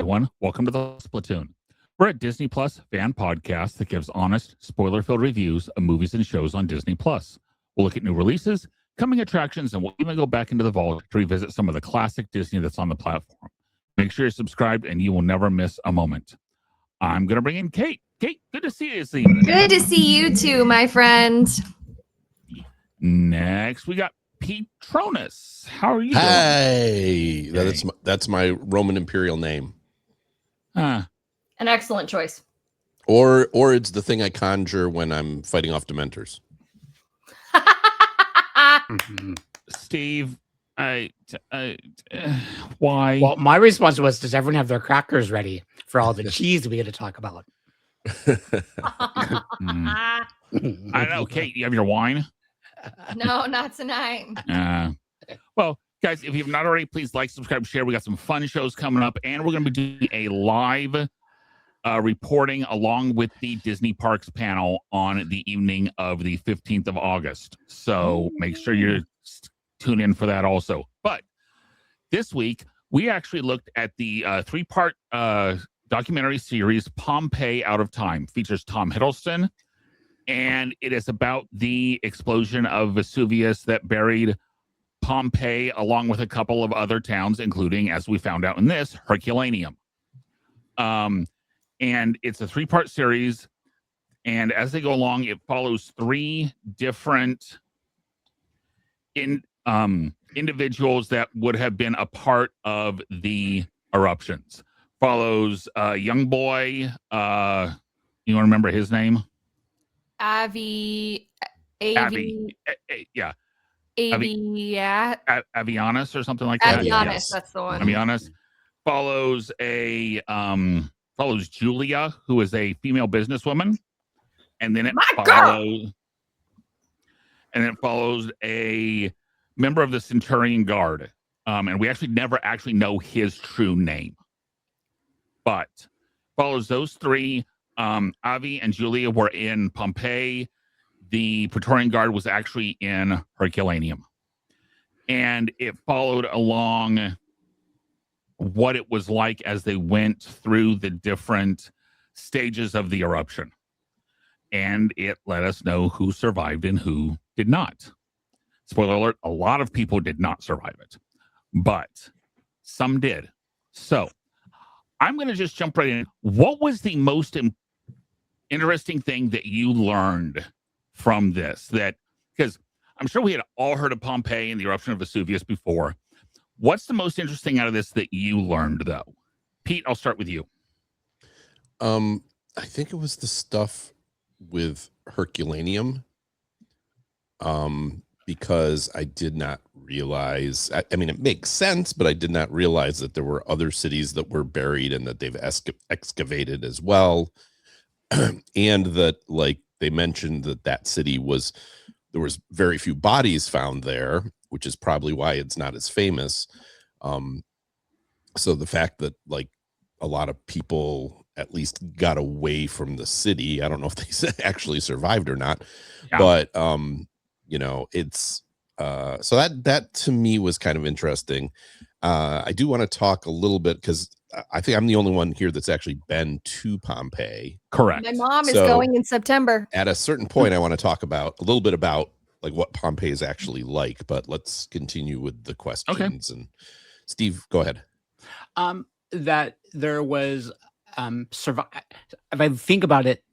everyone. Welcome to the Platoon. We're a Disney Plus fan podcast that gives honest, spoiler-filled reviews of movies and shows on Disney Plus. We'll look at new releases, coming attractions, and we'll even go back into the vault to revisit some of the classic Disney that's on the platform. Make sure you're subscribed, and you will never miss a moment. I'm going to bring in Kate. Kate, good to see you this evening. Good to see you too, my friend. Next, we got Patronus. How are you doing? Hey, that's my Roman imperial name. An excellent choice. Or it's the thing I conjure when I'm fighting off Dementors. Steve, why? Well, my response was, does everyone have their crackers ready for all the cheese we get to talk about? I don't know, Kate, you have your wine? No, not tonight. Well, guys, if you've not already, please like, subscribe, share. We got some fun shows coming up, and we're going to be doing a live reporting along with the Disney Parks panel on the evening of the 15th of August. So make sure you tune in for that also. But this week, we actually looked at the three-part documentary series Pompeii Out of Time. Features Tom Hiddleston, and it is about the explosion of Vesuvius that buried Pompeii along with a couple of other towns, including, as we found out in this, Herculaneum. And it's a three-part series, and as they go along, it follows three different individuals that would have been a part of the eruptions. Follows a young boy, you want to remember his name? Avianus or something like that. Avianus, that's the one. Avianus follows follows Julia, who is a female businesswoman, and then it follows a member of the Centurion Guard, and we actually never know his true name, but follows those three. Avi and Julia were in Pompeii. The Praetorian Guard was actually in Herculaneum. And it followed along what it was like as they went through the different stages of the eruption. And it let us know who survived and who did not. Spoiler alert, a lot of people did not survive it, but some did. So I'm going to just jump right in. What was the most interesting thing that you learned from this? That, because I'm sure we had all heard of Pompeii and the eruption of Vesuvius before. What's the most interesting out of this that you learned, though? Pete, I'll start with you. I think it was the stuff with Herculaneum, because I did not realize, I mean, it makes sense, but I did not realize that there were other cities that were buried and that they've excavated as well. And that, like, they mentioned that city there was very few bodies found there, which is probably why it's not as famous. So the fact that, like, a lot of people at least got away from the city, I don't know if they actually survived or not, but it's so that to me was kind of interesting. I do want to talk a little bit, because I think I'm the only one here that's actually been to Pompeii. Correct. My mom is going in September. At a certain point, I want to talk a little bit about like what Pompeii is actually like, but let's continue with the questions. Okay. And Steve, go ahead. That there was if I think about it,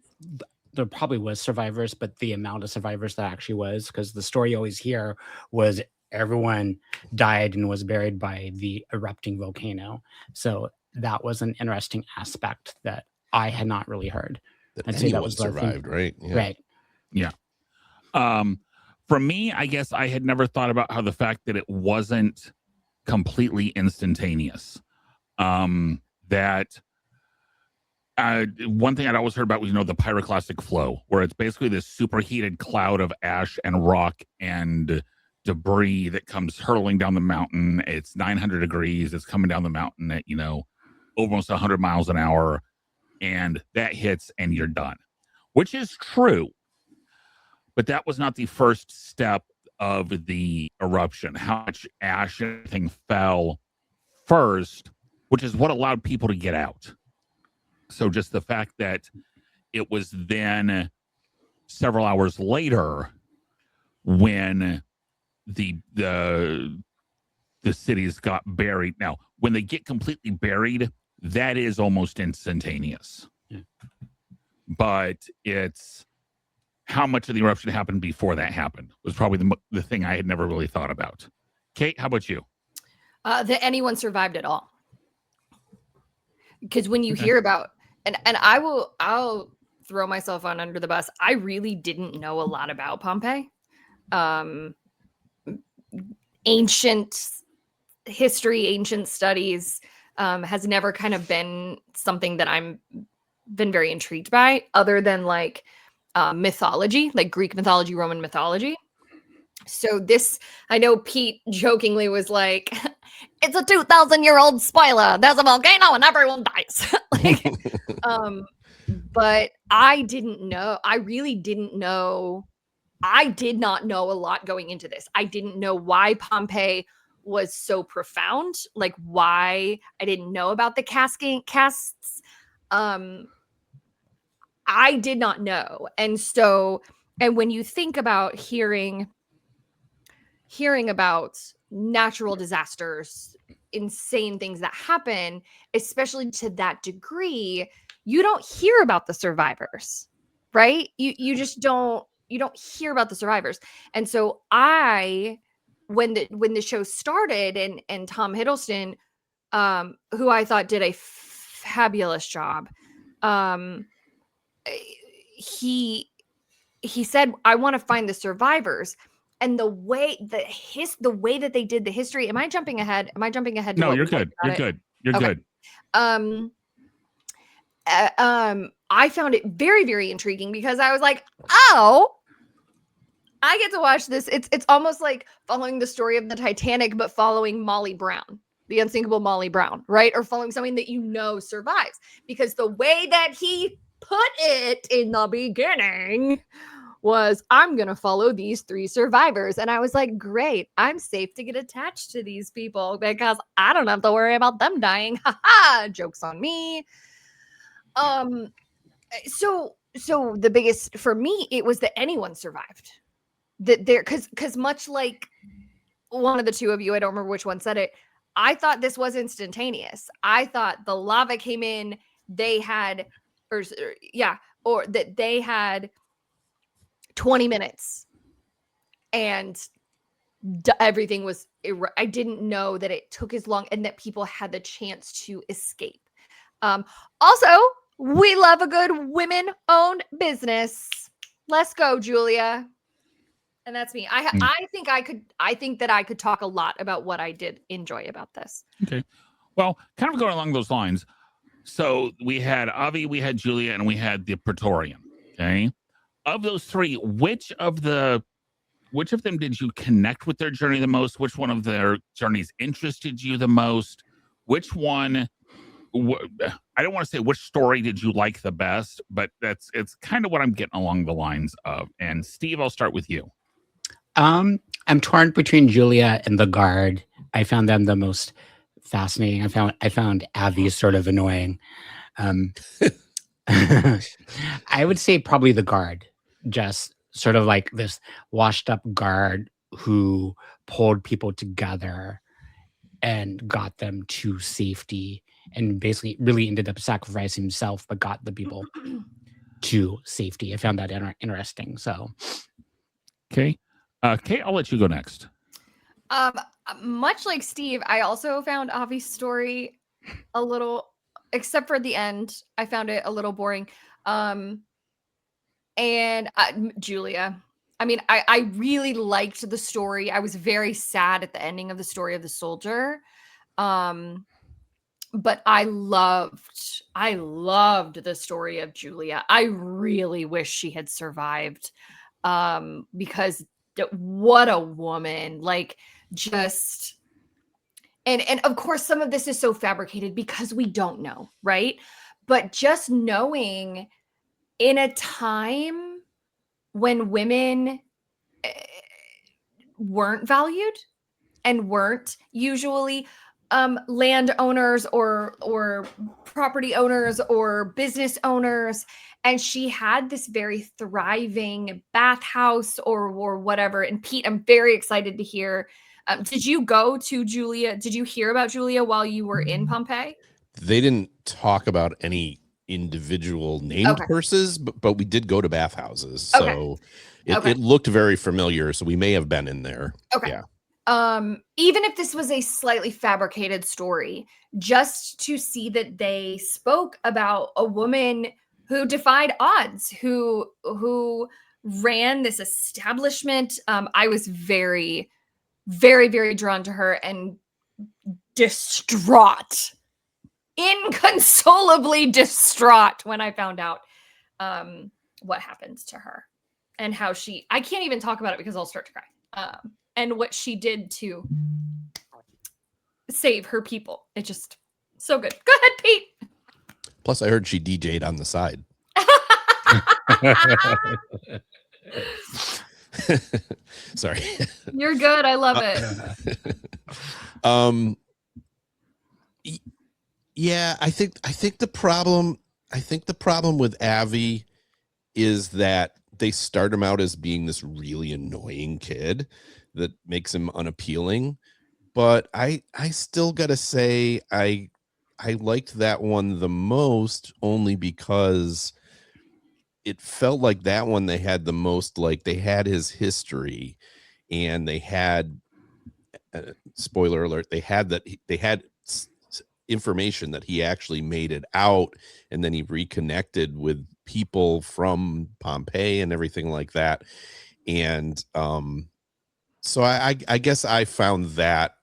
there probably was survivors, but the amount of survivors that actually was, because the story you always hear was everyone died and was buried by the erupting volcano. So that was an interesting aspect that I had not really heard. I'd say that was survived, right? Yeah. Right. Yeah. For me, I guess I had never thought about how the fact that it wasn't completely instantaneous. That one thing I'd always heard about was, the pyroclastic flow, where it's basically this superheated cloud of ash and rock and debris that comes hurtling down the mountain. It's 900 degrees. It's coming down the mountain at, almost 100 miles an hour. And that hits and you're done, which is true. But that was not the first step of the eruption. How much ash and everything fell first which is what allowed people to get out. So just the fact that it was then several hours later when the cities got buried. Now, when they get completely buried, that is almost instantaneous. Yeah. But it's how much of the eruption happened before that happened was probably the thing I had never really thought about. Kate, how about you? That anyone survived at all. Because when you hear about, and I'll throw myself on under the bus. I really didn't know a lot about Pompeii. Ancient history, ancient studies has never kind of been something that I'm been very intrigued by, other than like mythology, like Greek mythology, Roman mythology. So this, I know Pete jokingly was like, it's a 2,000-year-old spoiler. There's a volcano and everyone dies. Like, but I didn't know. I really didn't know. I did not know a lot going into this. I didn't know why Pompeii was so profound. Like why I didn't know about the casts. I did not know. And so, and when you think about hearing about natural disasters, insane things that happen, especially to that degree, you don't hear about the survivors, right? You just don't, you don't hear about the survivors. And so when the show started and Tom Hiddleston, who I thought did a fabulous job, he said, I want to find the survivors. And the way that they did the history. Am I jumping ahead? No, you're good. You're good. You're good. I found it very, very intriguing because I was like, oh, I get to watch this. It's almost like following the story of the Titanic, but following Molly Brown, the unsinkable Molly Brown, right? Or following something that you know survives. Because the way that he put it in the beginning was, I'm going to follow these 3 survivors. And I was like, great, I'm safe to get attached to these people because I don't have to worry about them dying. Ha ha, joke's on me. So the biggest for me, it was that anyone survived. That there, because much like one of the two of you, I don't remember which one said it, I thought this was instantaneous. I thought the lava came in, they had, or that they had 20 minutes and everything was, I didn't know that it took as long and that people had the chance to escape. Also, we love a good women-owned business. Let's go, Julia. And that's me. I think that I could talk a lot about what I did enjoy about this. Okay. Well, kind of going along those lines. So we had Avi, we had Julia, and we had the Praetorian. Okay. Of those 3, which of them did you connect with their journey the most? Which one of their journeys interested you the most? Which one? I don't want to say which story did you like the best, but it's kind of what I'm getting along the lines of. And Steve, I'll start with you. I'm torn between Julia and the guard. I found them the most fascinating. I found Avi sort of annoying. I would say probably the guard, just sort of like this washed up guard who pulled people together and got them to safety and basically really ended up sacrificing himself, but got the people to safety. I found that interesting. So, okay. Kate, I'll let you go next. Much like Steve, I also found Avi's story a little, except for the end, I found it a little boring. And Julia, I mean, I really liked the story. I was very sad at the ending of the story of the soldier. But I loved the story of Julia. I really wish she had survived. Because what a woman, like just, and of course some of this is so fabricated because we don't know, right? But just knowing in a time when women weren't valued and weren't usually landowners or property owners or business owners, and she had this very thriving bathhouse or whatever. And Pete, I'm very excited to hear. Did you go to Julia? Did you hear about Julia while you were in Pompeii? They didn't talk about any individual named persons, but we did go to bathhouses, so it looked very familiar. So we may have been in there. Okay. Yeah. Even if this was a slightly fabricated story, just to see that they spoke about a woman who defied odds, who ran this establishment. I was very, very, very drawn to her and distraught, inconsolably distraught when I found out what happened to her and how I can't even talk about it because I'll start to cry. And what she did to save her people. It just so good. Go ahead, Pete. Plus, I heard she DJ'd on the side. Sorry. You're good. I love it. Yeah, I think the problem with Avi is that they start him out as being this really annoying kid that makes him unappealing. But I still gotta say I liked that one the most, only because it felt like that one they had the most, like they had his history, and they had spoiler alert, they had information that he actually made it out, and then he reconnected with people from Pompeii and everything like that. And so I guess I found that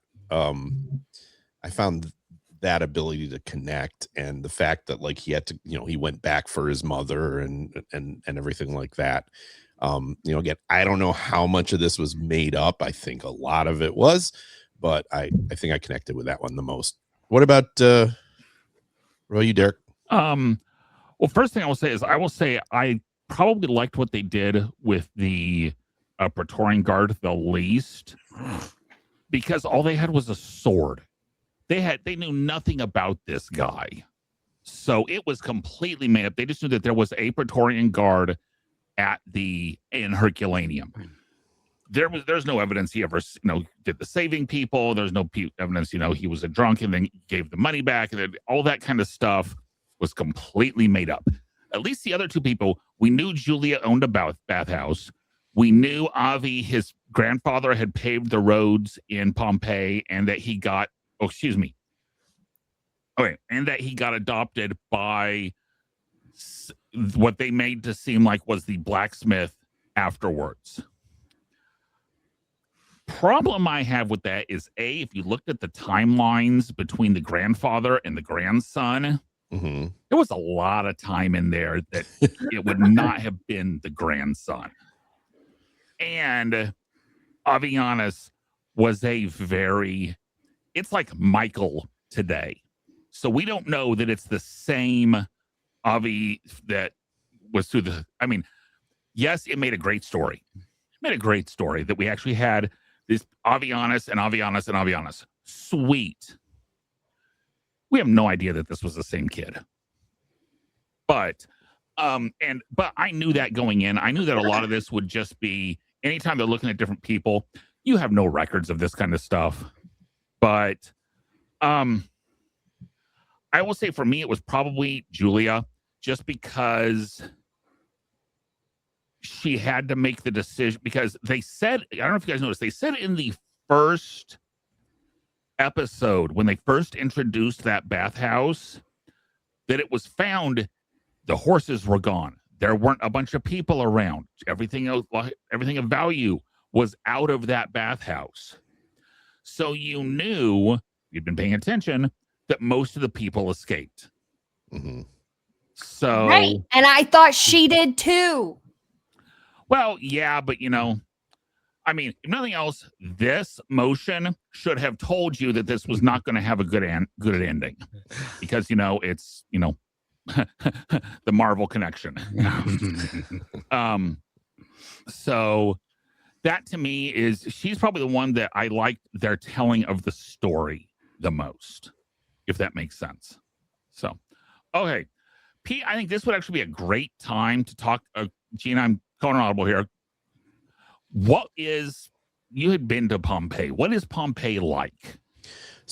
ability to connect, and the fact that like he had to, he went back for his mother and everything like that. Again, I don't know how much of this was made up. I think a lot of it was, but I think I connected with that one the most. What about you, Derek? Well, first thing I will say is I probably liked what they did with the Praetorian Guard the least, because all they had was a sword. They knew nothing about this guy, so it was completely made up. They just knew that there was a Praetorian Guard in Herculaneum. There's no evidence he ever did the saving people. There's no evidence he was a drunk and then gave the money back, and then all that kind of stuff was completely made up. At least the other two people, we knew Julia owned a bathhouse. We knew Avi, his grandfather, had paved the roads in Pompeii, and that he got and that he got adopted by what they made to seem like was the blacksmith afterwards. Problem I have with that is, if you looked at the timelines between the grandfather and the grandson, mm-hmm. there was a lot of time in there that it would not have been the grandson. And Avianus was it's like Michael today. So we don't know that it's the same Avi that was through yes, it made a great story. It made a great story that we actually had this Avianus and Avianus and Avianus. Sweet. We have no idea that this was the same kid. But I knew that going in. I knew that a lot of this would just be, anytime they're looking at different people, you have no records of this kind of stuff. But I will say for me, it was probably Julia, just because she had to make the decision, because they said, I don't know if you guys noticed, they said in the first episode, when they first introduced that bathhouse, that it was found the horses were gone. There weren't a bunch of people around. Everything of value was out of that bathhouse. So you knew, you'd been paying attention, that most of the people escaped. Mm-hmm. So, right. And I thought she did too. Well, yeah, but if nothing else, this motion should have told you that this was not going to have a good ending, because it's the Marvel connection. So that to me she's probably the one that I liked their telling of the story the most, if that makes sense. So, okay. Pete, I think this would actually be a great time to talk. Gina, I'm calling audible here. You had been to Pompeii. What is Pompeii like?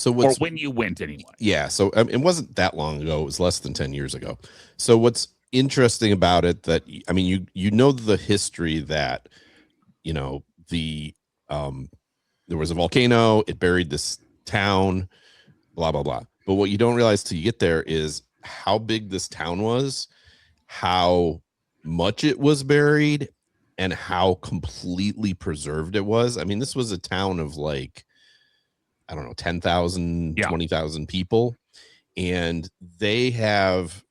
Or when you went anyway? Yeah. So it wasn't that long ago. It was less than 10 years ago. So what's interesting about it that, I mean, you know, the history that, you know, there was a volcano, it buried this town, blah, blah, blah. But what you don't realize till you get there is how big this town was, how much it was buried, and how completely preserved it was. I mean, this was a town of like, I don't know, 10,000, 20,000 people. And they have,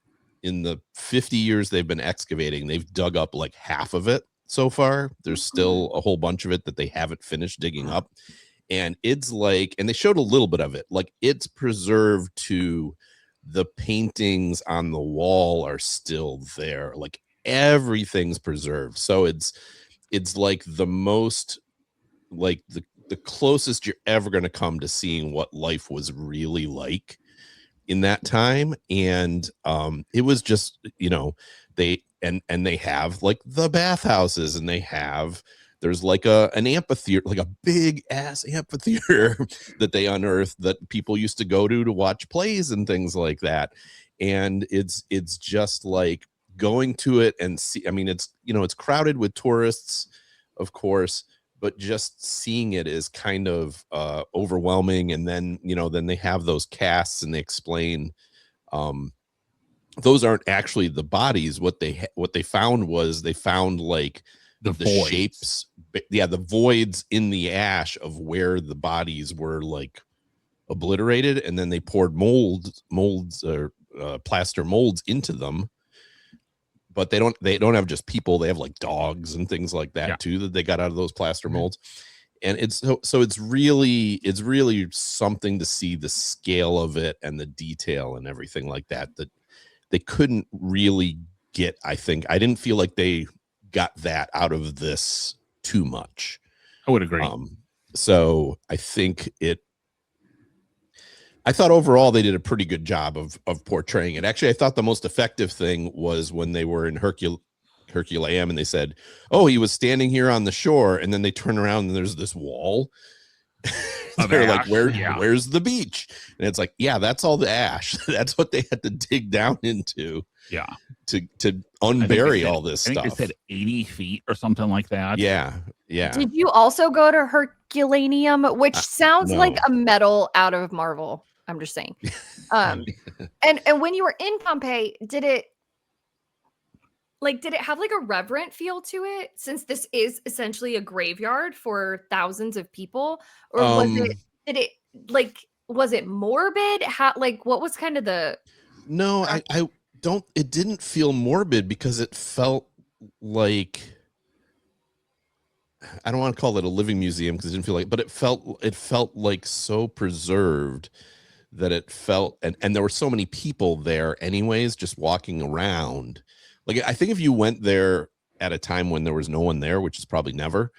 in the 50 years they've been excavating, they've dug up like half of it so far. There's still a whole bunch of it that they haven't finished digging up. And it's like, and they showed a little bit of it, like it's preserved to the paintings on the wall are still there. Like everything's preserved. So it's like the most, like the closest you're ever going to come to seeing what life was really like in that time. And it was just, you know, they have like the bathhouses, and there's like an amphitheater, like a big ass amphitheater that they unearthed that people used to go to watch plays and things like that. And it's just like going to it and see, I mean, it's, you know, it's crowded with tourists, of course, but just seeing it is kind of overwhelming. And then, you know, then they have those casts and they explain those aren't actually the bodies. What they found was they found like the shapes, the voids in the ash of where the bodies were like obliterated, and then they poured molds or plaster molds into them. But they don't have just people, they have like dogs and things like that too, that they got out of those plaster molds. And it's so it's really something to see the scale of it and the detail and everything like that they couldn't really get. I didn't feel like they got that out of this too much. I would agree. So I thought overall they did a pretty good job of portraying it. Actually, I thought the most effective thing was when they were in Herculaneum and they said, "Oh, he was standing here on the shore," and then they turn around and there's this wall. They're like, where's the beach? And it's like, yeah, that's all the ash. That's what they had to dig down into. Yeah. To unbury all this stuff. I think they said 80 feet or something like that. Yeah. Yeah. Did you also go to Herculaneum, which sounds like a medal out of Marvel? I'm just saying. And when you were in Pompeii, did it have like a reverent feel to it, since this is essentially a graveyard for thousands of people? Or was it morbid? What was kind of the... No, it didn't feel morbid because it felt like, I don't want to call it a living museum because it didn't feel like, but it felt like so preserved that it felt, and there were so many people there anyways, just walking around. Like, I think if you went there at a time when there was no one there, which is probably never,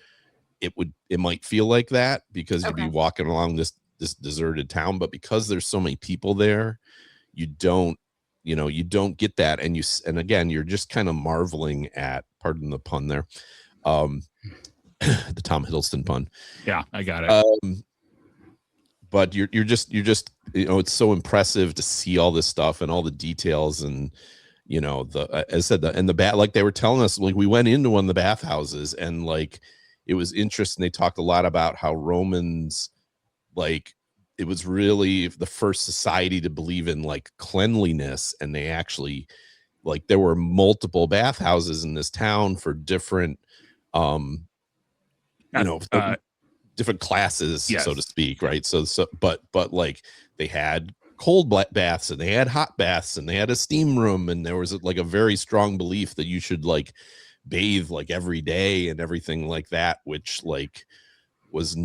it might feel like that because you'd be walking along this deserted town. But because there's so many people there, you don't get that. And again, you're just kind of marveling at, pardon the pun there, the Tom Hiddleston pun. Yeah, I got it. But you're just, you know, it's so impressive to see all this stuff and all the details. And, you know, as I said, like they were telling us, like we went into one of the bathhouses and like, it was interesting. They talked a lot about how Romans, like, it was really the first society to believe in like cleanliness. And they actually, like, there were multiple bathhouses in this town for different, different classes, so to speak. Right. So, but like they had cold baths and they had hot baths and they had a steam room. And there was like a very strong belief that you should like bathe like every day and everything like that, which like was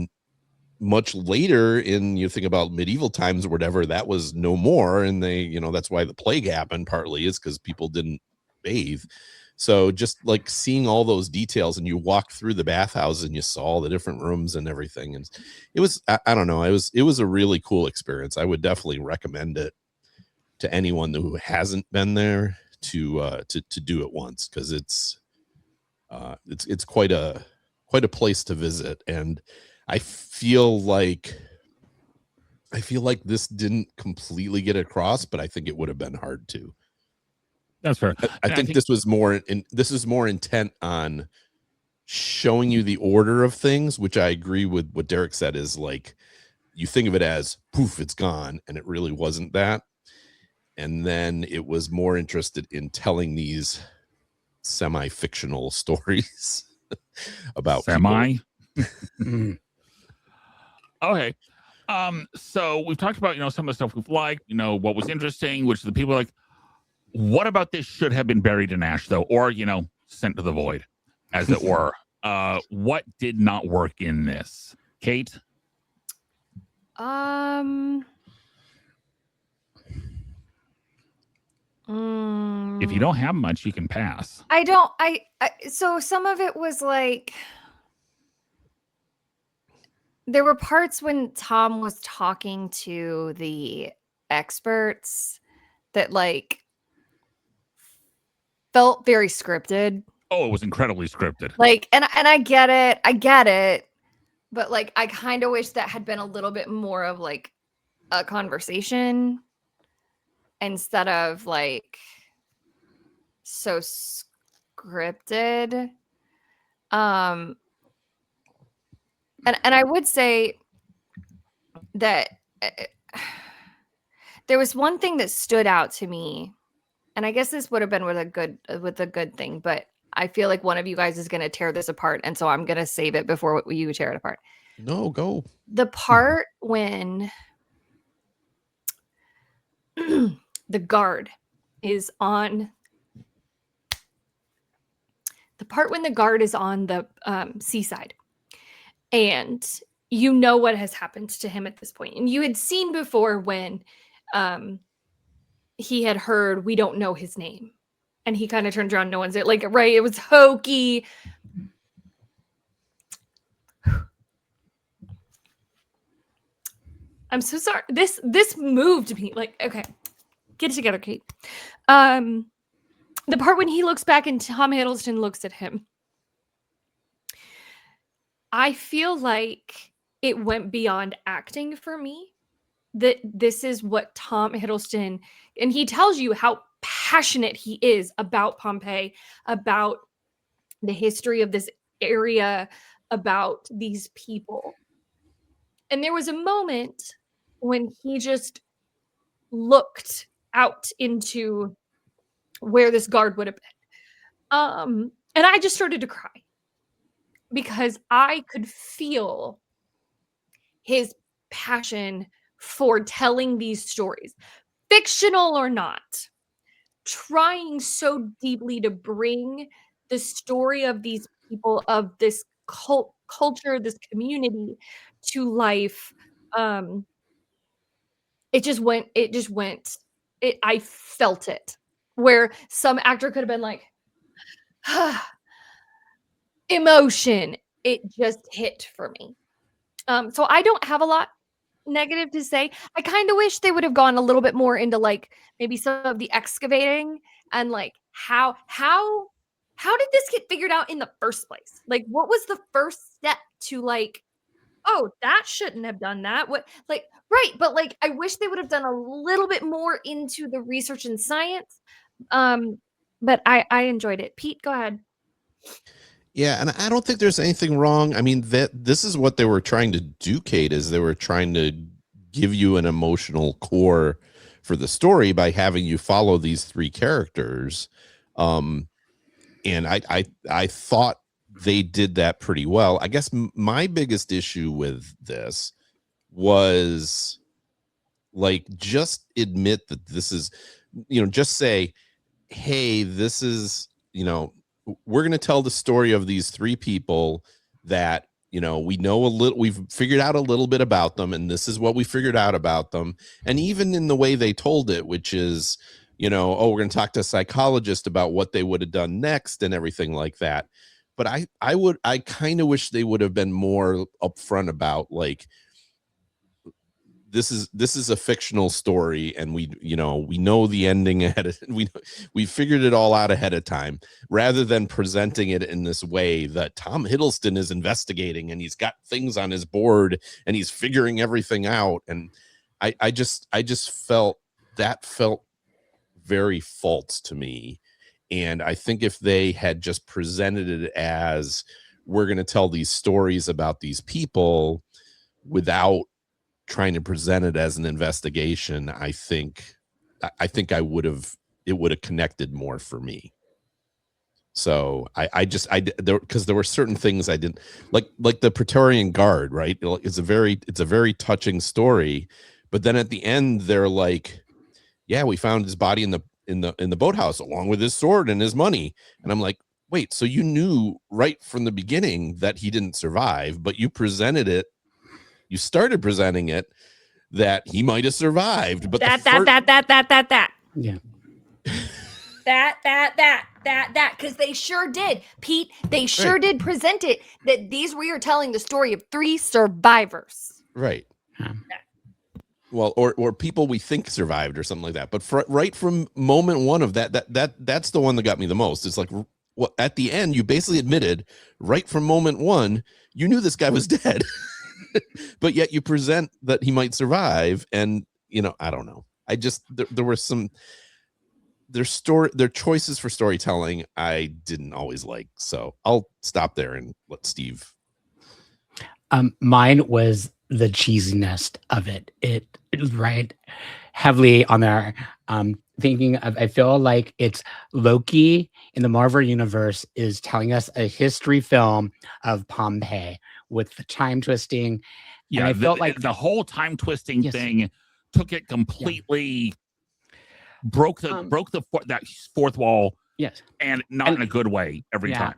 much later in, you think about medieval times or whatever, that was no more. And they, you know, that's why the plague happened, partly is because people didn't bathe. So just like seeing all those details, and you walk through the bathhouse and you saw all the different rooms and everything, and it was, I don't know, it was a really cool experience. I would definitely recommend it to anyone who hasn't been there to do it once, because it's quite a place to visit. And I feel like this didn't completely get across, but I think it would have been hard to. That's fair. I think this was more intent on showing you the order of things, which I agree with what Derek said, is like, you think of it as poof, it's gone, and it really wasn't that. And then it was more interested in telling these semi-fictional stories about semi. Okay. So we've talked about, some of the stuff we've liked, what was interesting, which the people are like, what about this should have been buried in ash, though, or, sent to the void, as it were. What did not work in this? Kate? If you don't have much, you can pass. So some of it was like, there were parts when Tom was talking to the experts that like felt very scripted. Oh, it was incredibly scripted. Like, and I get it, but like, I kind of wish that had been a little bit more of like a conversation instead of like so scripted. And I would say that there was one thing that stood out to me, and I guess this would have been with a good thing, but I feel like one of you guys is going to tear this apart, and so I'm going to save it before you tear it apart. No, go. The part when the guard is on the seaside, and you know what has happened to him at this point. And you had seen before when he had heard, we don't know his name. And he kind of turns around, no one's there. Like, right, it was hokey. I'm so sorry. This moved me. Like, okay, get it together, Kate. The part when he looks back and Tom Hiddleston looks at him. I feel like it went beyond acting for me. That this is what Tom Hiddleston, and he tells you how passionate he is about Pompeii, about the history of this area, about these people. And there was a moment when he just looked out into where this guard would have been. And I just started to cry because I could feel his passion for telling these stories, fictional or not, trying so deeply to bring the story of these people, of this culture, this community to life. I felt it, where some actor could have been like, emotion. It just hit for me. So I don't have a lot negative to say. I kind of wish they would have gone a little bit more into like maybe some of the excavating and like how did this get figured out in the first place? Like, what was the first step to like, oh, that shouldn't have done that. What, like, right. But like, I wish they would have done a little bit more into the research and science. But I enjoyed it. Pete, go ahead. Yeah, and I don't think there's anything wrong. I mean, this is what they were trying to do, Kate, is they were trying to give you an emotional core for the story by having you follow these three characters. And I thought they did that pretty well. I guess my biggest issue with this was like, just admit that this is, just say, hey, this is, we're going to tell the story of these three people that, we know a little, we've figured out a little bit about them, and this is what we figured out about them. And even in the way they told it, which is, you know, oh, we're going to talk to a psychologist about what they would have done next and everything like that. But I kind of wish they would have been more upfront about, like, this is a fictional story, and we know the ending ahead of, we figured it all out ahead of time, rather than presenting it in this way that Tom Hiddleston is investigating and he's got things on his board and he's figuring everything out. And I just felt very false to me. And I think if they had just presented it as, we're going to tell these stories about these people without trying to present it as an investigation, I think it would have connected more for me. So because there were certain things I didn't like the Praetorian Guard, right? It's a very touching story, but then at the end they're like, yeah, we found his body in the boathouse along with his sword and his money. And I'm like, wait, so you knew right from the beginning that he didn't survive, but you started presenting it that he might have survived. But that. Yeah. That, because they sure did, Pete. They sure did present it that we are telling the story of 3 survivors. Right. Well, or people we think survived or something like that. But right from moment one of that's the one that got me the most. It's like, well, at the end, you basically admitted right from moment one, you knew this guy was dead, but yet you present that he might survive. And, I don't know. There were some, their choices for storytelling I didn't always like. So I'll stop there and let Steve. Mine was the cheesiness of it. It was right heavily on there. Thinking of, I feel like it's Loki in the Marvel universe is telling us a history film of Pompeii with the time twisting. Yeah, and I felt like the whole time twisting thing took it completely, broke that fourth wall. Yes, and not in a good way every time.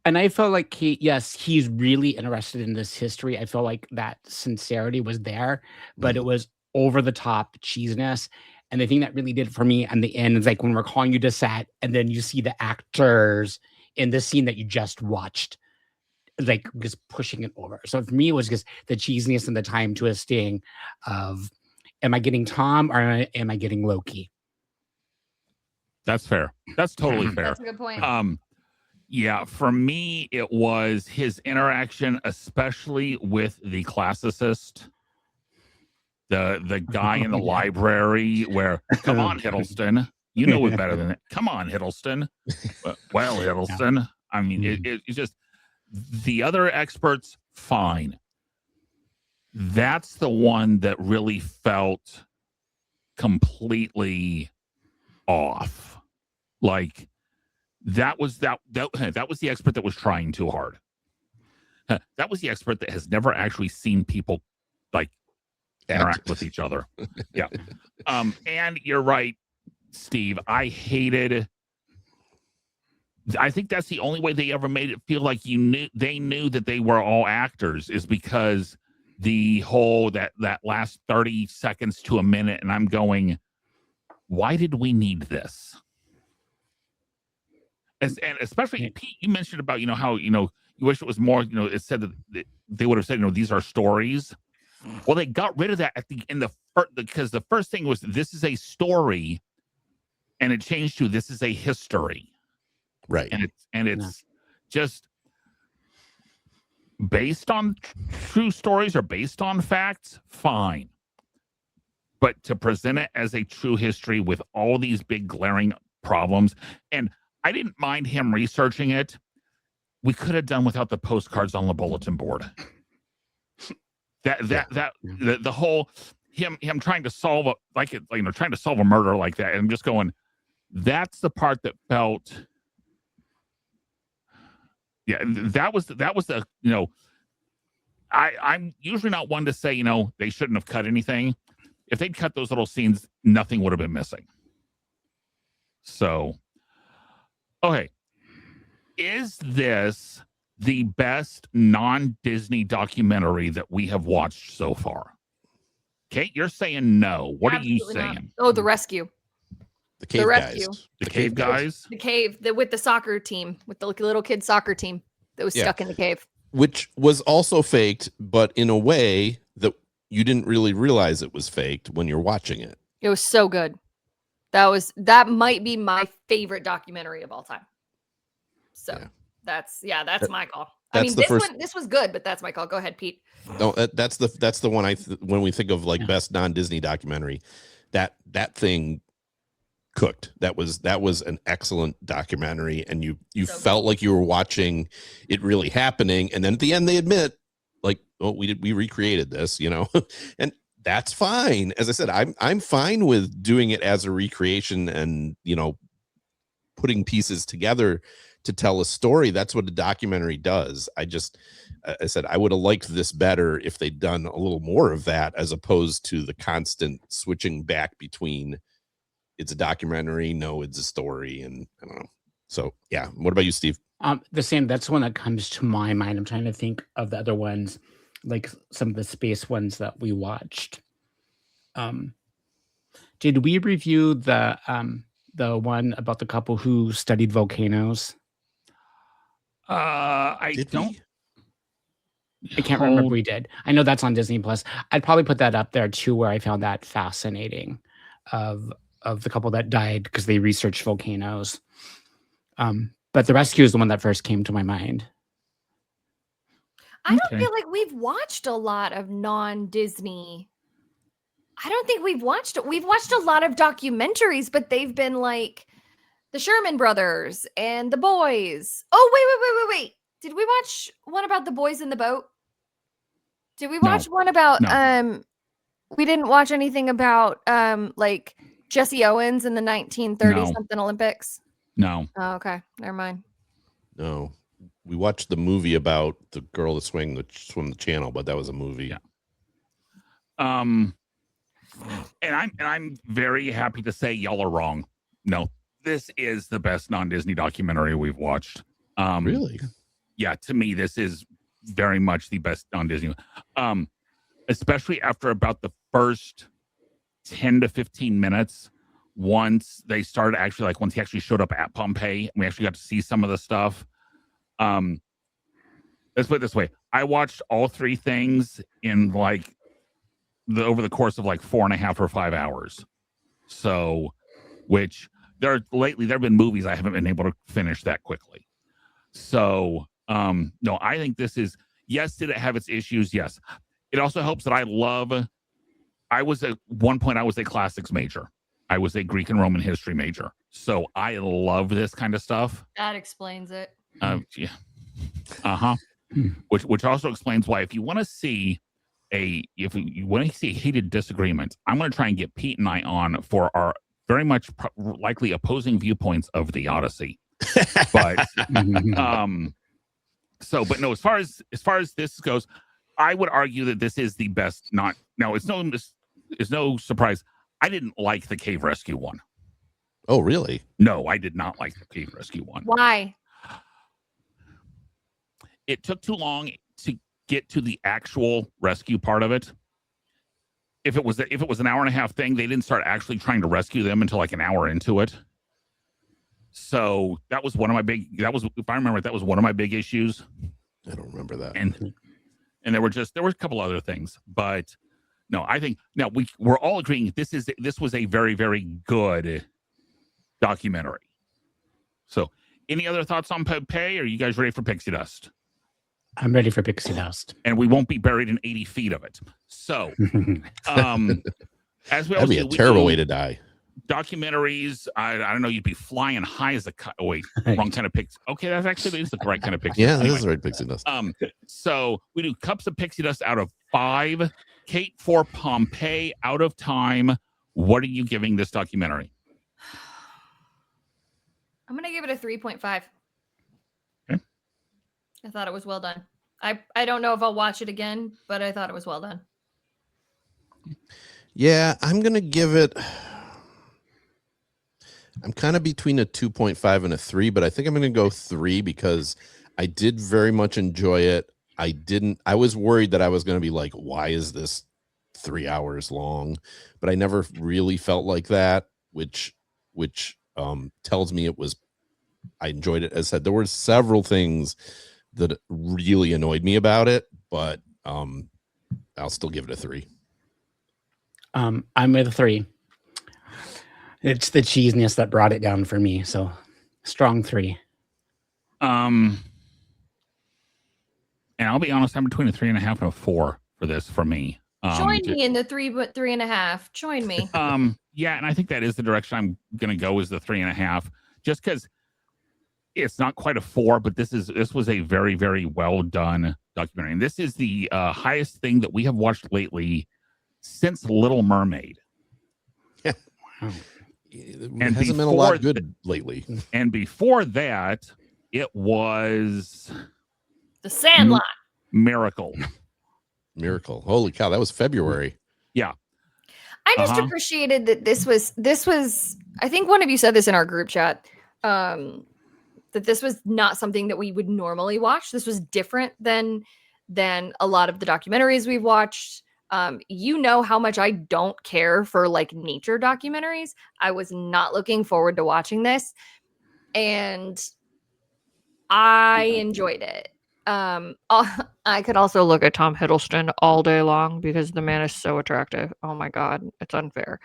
And I felt like he's really interested in this history. I felt like that sincerity was there, but it was over the top cheesiness. And the thing that really did it for me in the end is like when we're calling you to set, and then you see the actors in the scene that you just watched, like just pushing it over. So for me, it was just the cheesiness and the time twisting of, am I getting Tom or am I getting Loki? That's fair. That's totally fair. That's a good point. Yeah, for me, it was his interaction, especially with the classicist, the guy in the library, where, come on, Hiddleston, you know it better than that. Come on, Hiddleston. Well, Hiddleston. I mean, it's just the other experts, fine. That's the one that really felt completely off. Like, that was the expert that was trying too hard. That was the expert that has never actually seen people like interact with each other. Yeah. And you're right, Steve. I think that's the only way they ever made it feel like they knew that they were all actors, is because the whole that last 30 seconds to a minute, and I'm going, why did we need this? And especially Pete, you mentioned about how you wish it was more. It said that they would have said these are stories. Well, they got rid of that because the first thing was, this is a story, and it changed to, this is a history, right? And it's just based on true stories or based on facts, fine. But to present it as a true history with all these big glaring problems, and I didn't mind him researching it. We could have done without the postcards on the bulletin board. The whole him trying to solve trying to solve a murder like that, and I'm just going, that's the part that felt. Yeah, that was the I'm usually not one to say they shouldn't have cut anything. If they'd cut those little scenes, nothing would have been missing. So. Okay, is this the best non-Disney documentary that we have watched so far? Kate, you're saying no. What are you saying? Oh, The Rescue. The cave rescue. guys. The cave guys. The cave with the soccer team, with the little kid soccer team that was stuck in the cave. Which was also faked, but in a way that you didn't really realize it was faked when you're watching it. It was so good. That might be my favorite documentary of all time. So that's my call. I mean, this was good, but that's my call. Go ahead, Pete. No, that's the one when we think of like best non-Disney documentary, that thing cooked. That was an excellent documentary, and you so felt like you were watching it really happening. And then at the end, they admit, like, oh, we recreated this, and that's fine. As I said, I'm fine with doing it as a recreation and putting pieces together to tell a story. That's what a documentary does. I said I would have liked this better if they'd done a little more of that, as opposed to the constant switching back between it's a documentary, no, it's a story, and I don't know. So yeah, what about you, Steve? The same. That's the one that comes to my mind. I'm trying to think of the other ones, like some of the space ones that we watched. Did we review the one about the couple who studied volcanoes? I can't remember if we did. I know that's on Disney Plus. I'd probably put that up there too, where I found that fascinating of the couple that died because they researched volcanoes. But the rescue is the one that first came to my mind. I don't feel like we've watched a lot of non-Disney. I don't think we've watched a lot of documentaries, but they've been like the Sherman Brothers and the Boys. Oh, wait. Did we watch one about the boys in the boat? Did we watch one about we didn't watch anything about like Jesse Owens in the 1930 something Olympics? No. Oh, okay. Never mind. No. We watched the movie about the girl that swam the channel, but that was a movie. Yeah. And I'm very happy to say y'all are wrong. No, this is the best non-Disney documentary we've watched. Really? Yeah, to me, this is very much the best non-Disney. Especially after about the first 10 to 15 minutes, once they started actually, like once he actually showed up at Pompeii, and we actually got to see some of the stuff. Let's put it this way. I watched all three things in like over the course of like 4.5 or 5 hours. So, which there have been movies I haven't been able to finish that quickly. So, no, I think this is, yes, did it have its issues? Yes. It also helps that I was at one point, I was a classics major. I was a Greek and Roman history major. So I love this kind of stuff. That explains it. Yeah. Uh-huh. Which also explains why if you want to see a heated disagreement, I'm going to try and get Pete and I on for our very much likely opposing viewpoints of the Odyssey. But but no, as far as this goes, I would argue that this is the best. It's no surprise. I didn't like the Cave Rescue one. Oh, really? No, I did not like the Cave Rescue one. Why? It took too long to get to the actual rescue part of it. If it was an hour and a half thing, they didn't start actually trying to rescue them until like an hour into it. So that was if I remember it, that was one of my big issues. I don't remember that. And there were a couple other things, but no, I think now we're all agreeing this was a very, very good documentary. So any other thoughts on Pompeii? Are you guys ready for Pixie Dust? I'm ready for Pixie Dust. And we won't be buried in 80 feet of it. So as we That'd be a terrible way to die. Documentaries, I don't know, you'd be flying high as a wrong kind of pixie. Okay, that's actually the right kind of pixie. Yeah, this is the right Pixie Dust. So we do cups of Pixie Dust out of 5. Kate, for Pompeii, out of time, what are you giving this documentary? I'm gonna give it a 3.5. Okay. I thought it was well done. I don't know if I'll watch it again, but I thought it was well done. Yeah, I'm gonna give it. I'm kind of between a 2.5 and a 3, but I think I'm going to go 3 because I did very much enjoy it. I was worried that I was going to be like, why is this 3 hours long? But I never really felt like that, which which tells me I enjoyed it. As I said, there were several things that really annoyed me about it, but I'll still give it a 3. I'm at a 3. It's the cheesiness that brought it down for me. So strong 3. And I'll be honest, I'm between a 3.5 and a 4 for this for me. Join me in the 3.5. Join me. Yeah, and I think that is the direction I'm gonna go, is the 3.5, just because it's not quite a 4, but this was a very, very well done documentary. And this is the highest thing that we have watched lately since Little Mermaid. Yeah. Wow. It hasn't been a lot good lately. And before that, it was The Sandlot. Miracle. Holy cow, that was February. Yeah. I just appreciated that this was I think one of you said this in our group chat, that this was not something that we would normally watch. This was different than a lot of the documentaries we've watched. You know how much I don't care for like nature documentaries. I was not looking forward to watching this, and I enjoyed it. I could also look at Tom Hiddleston all day long because the man is so attractive. Oh my god, it's unfair.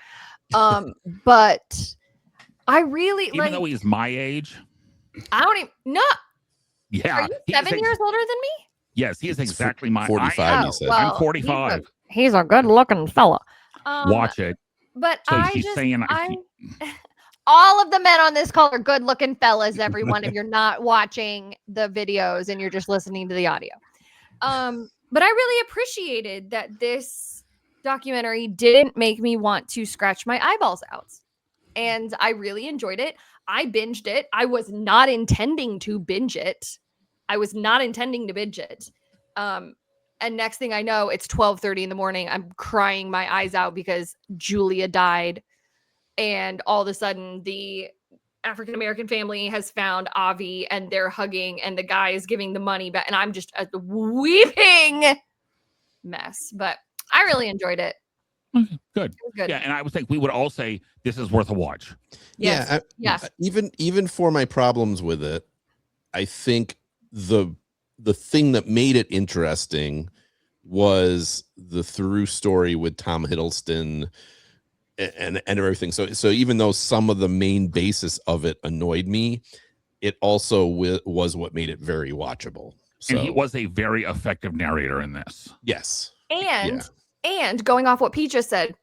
But I really even though he's my age. I don't even no. Yeah. Are you 7 years older than me? Yes, he is exactly my 45. He said. I'm 45. He's a good looking fella. Watch it. But So I she's just saying all of the men on this call are good looking fellas, everyone, if you're not watching the videos and you're just listening to the audio. But I really appreciated that this documentary didn't make me want to scratch my eyeballs out. And I really enjoyed it. I binged it. I was not intending to binge it. And next thing I know, it's 12:30 in the morning. I'm crying my eyes out because Julia died. And all of a sudden, the African-American family has found Avi and they're hugging and the guy is giving the money back. And I'm just a weeping mess. But I really enjoyed it. Okay, good. It was good. Yeah, and I would think we would all say this is worth a watch. Yes. Yes. Even for my problems with it, I think the thing that made it interesting was the through story with Tom Hiddleston and everything. So even though some of the main basis of it annoyed me, it also was what made it very watchable. So, and he was a very effective narrator in this. Yes. And going off what Pete just said,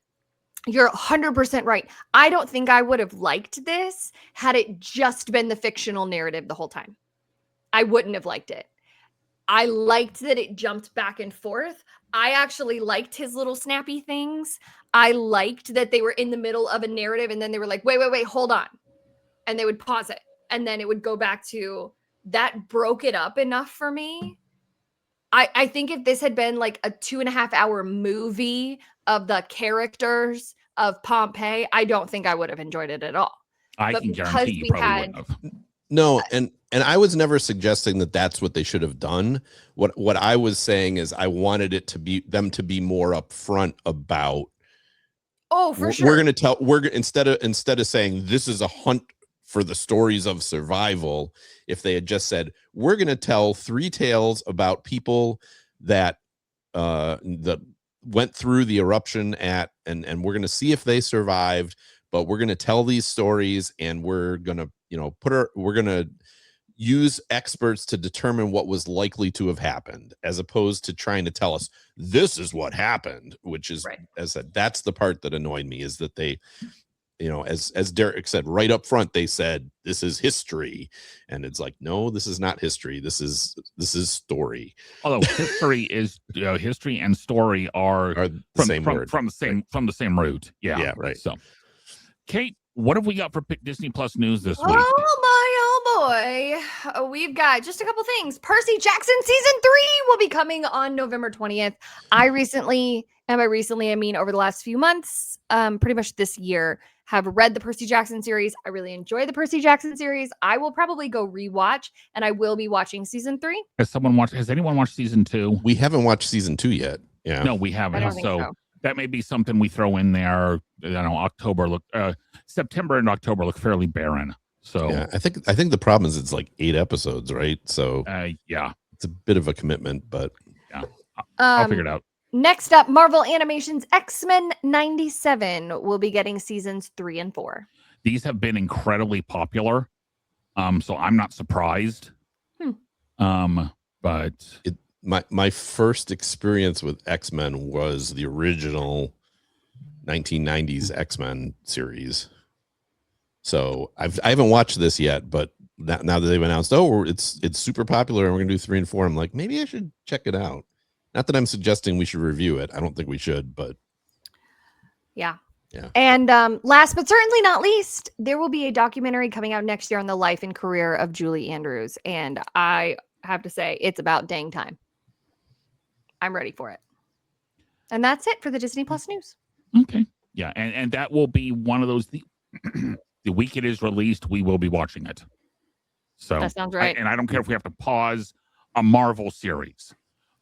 you're 100% right. I don't think I would have liked this had it just been the fictional narrative the whole time. I wouldn't have liked it. I liked that it jumped back and forth. I actually liked his little snappy things. I liked that they were in the middle of a narrative and then they were like, wait, hold on. And they would pause it. And then it would go back to that. Broke it up enough for me. I think if this had been like a 2.5 hour movie of the characters of Pompeii, I don't think I would have enjoyed it at all. I can guarantee you probably wouldn't have. No, and I was never suggesting that that's what they should have done. What I was saying is I wanted it to be them to be more upfront about. Oh, for sure. We're going to tell. Instead of saying this is a hunt for the stories of survival, if they had just said we're going to tell 3 tales about people that that went through the eruption and we're going to see if they survived, but we're going to tell these stories and we're going to we're going to use experts to determine what was likely to have happened, as opposed to trying to tell us this is what happened, which is, right. As I said, that's the part that annoyed me, is that they, as Derek said, right up front, they said, this is history. And it's like, no, this is not history. This is story. Although history is history and story are the same word. From the same root. Yeah. Yeah. Right. So, Kate, what have we got for Disney Plus news this week? Oh boy. We've got just a couple things. Percy Jackson season 3 will be coming on November 20th. I mean over the last few months, pretty much this year, have read the Percy Jackson series. I really enjoy the Percy Jackson series. I will probably go rewatch, and I will be watching season 3. Has anyone watched season 2? We haven't watched season 2 yet. Yeah. No, we haven't. I don't think so. that may be something we throw in there. September and October look fairly barren. So yeah, I think the problem is it's like 8 episodes, right? So yeah, it's a bit of a commitment, but yeah, I'll figure it out. Next up, Marvel Animation's X-Men 97 will be getting seasons 3 and 4. These have been incredibly popular, so I'm not surprised. But my first experience with X-Men was the original 1990s X-Men series. So I haven't watched this yet, but now that they've announced, it's super popular and we're gonna do 3 and 4, I'm like, maybe I should check it out. Not that I'm suggesting we should review it. I don't think we should, but yeah. Yeah. And last but certainly not least, there will be a documentary coming out next year on the life and career of Julie Andrews. And I have to say, it's about dang time. I'm ready for it. And that's it for the Disney Plus news. Okay. Yeah. And that will be one of those, the week it is released, we will be watching it. So that sounds right. And I don't care if we have to pause a Marvel series.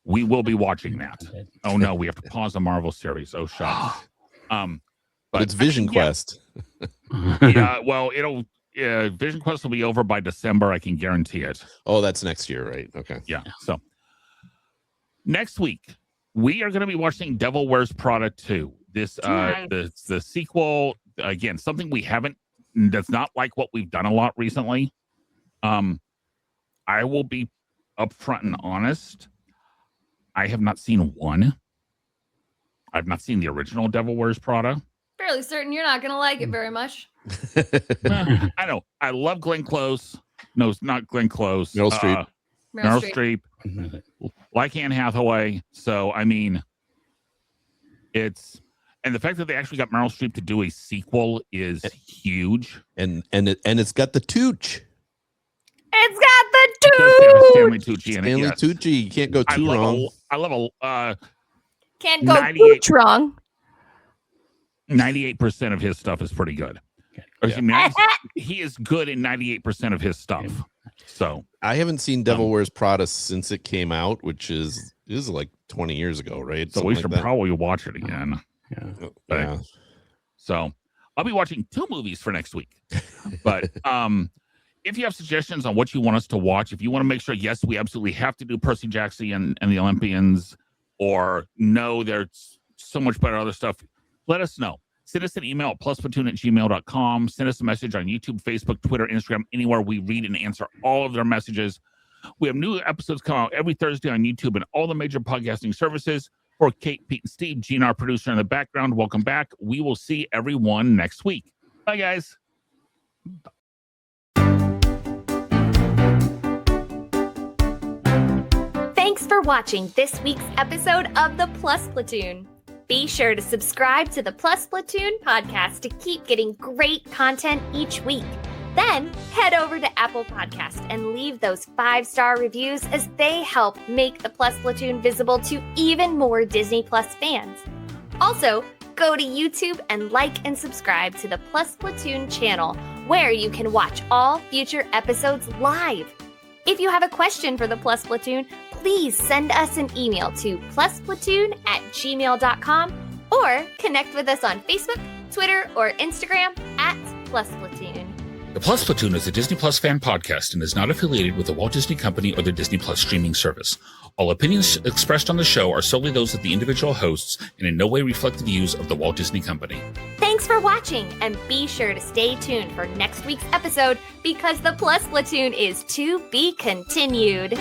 We will be watching that. Oh no, we have to pause a Marvel series. Oh shucks. But it's Vision Quest. Yeah, well, Vision Quest will be over by December. I can guarantee it. Oh, that's next year, right? Okay. Yeah. So next week we are going to be watching Devil Wears Prada 2. This the sequel, again, something we haven't. That's not like what we've done a lot recently. I will be upfront and honest. I have not seen one. I've not seen the original Devil Wears Prada. Fairly certain you're not going to like it very much. I know. I love Glenn Close. No, it's not Glenn Close. Meryl Streep. Meryl Streep. Like Anne Hathaway. So, I mean, and the fact that they actually got Meryl Streep to do a sequel is huge. And it's got the Tooch. It's got the Tooch. Stanley Tucci in it. Stanley Yes. Tucci. You can't go too wrong. I love can't go too wrong. 98% of his stuff is pretty good. He is good in 98% of his stuff. So I haven't seen Devil Wears Prada since it came out, which is like 20 years ago, right? So we should probably watch it again. Yeah. So I'll be watching 2 movies for next week. But if you have suggestions on what you want us to watch, if you want to make sure, yes, we absolutely have to do Percy Jackson and the Olympians, or no, there's so much better other stuff, let us know. Send us an email at plusplatoon@gmail.com. Send us a message on YouTube, Facebook, Twitter, Instagram, anywhere. We read and answer all of their messages. We have new episodes come out every Thursday on YouTube and all the major podcasting services. For Kate, Pete, and Steve, Gene, our producer in the background, welcome back. We will see everyone next week. Bye, guys. Thanks for watching this week's episode of the Plus Platoon. Be sure to subscribe to the Plus Platoon podcast to keep getting great content each week. Then head over to Apple Podcasts and leave those 5-star reviews, as they help make the Plus Platoon visible to even more Disney Plus fans. Also, go to YouTube and like and subscribe to the Plus Platoon channel, where you can watch all future episodes live. If you have a question for the Plus Platoon, please send us an email to plusplatoon@gmail.com or connect with us on Facebook, Twitter, or Instagram @plusplatoon. The Plus Platoon is a Disney Plus fan podcast and is not affiliated with the Walt Disney Company or the Disney Plus streaming service. All opinions expressed on the show are solely those of the individual hosts and in no way reflect the views of the Walt Disney Company. Thanks for watching, and be sure to stay tuned for next week's episode, because the Plus Platoon is to be continued.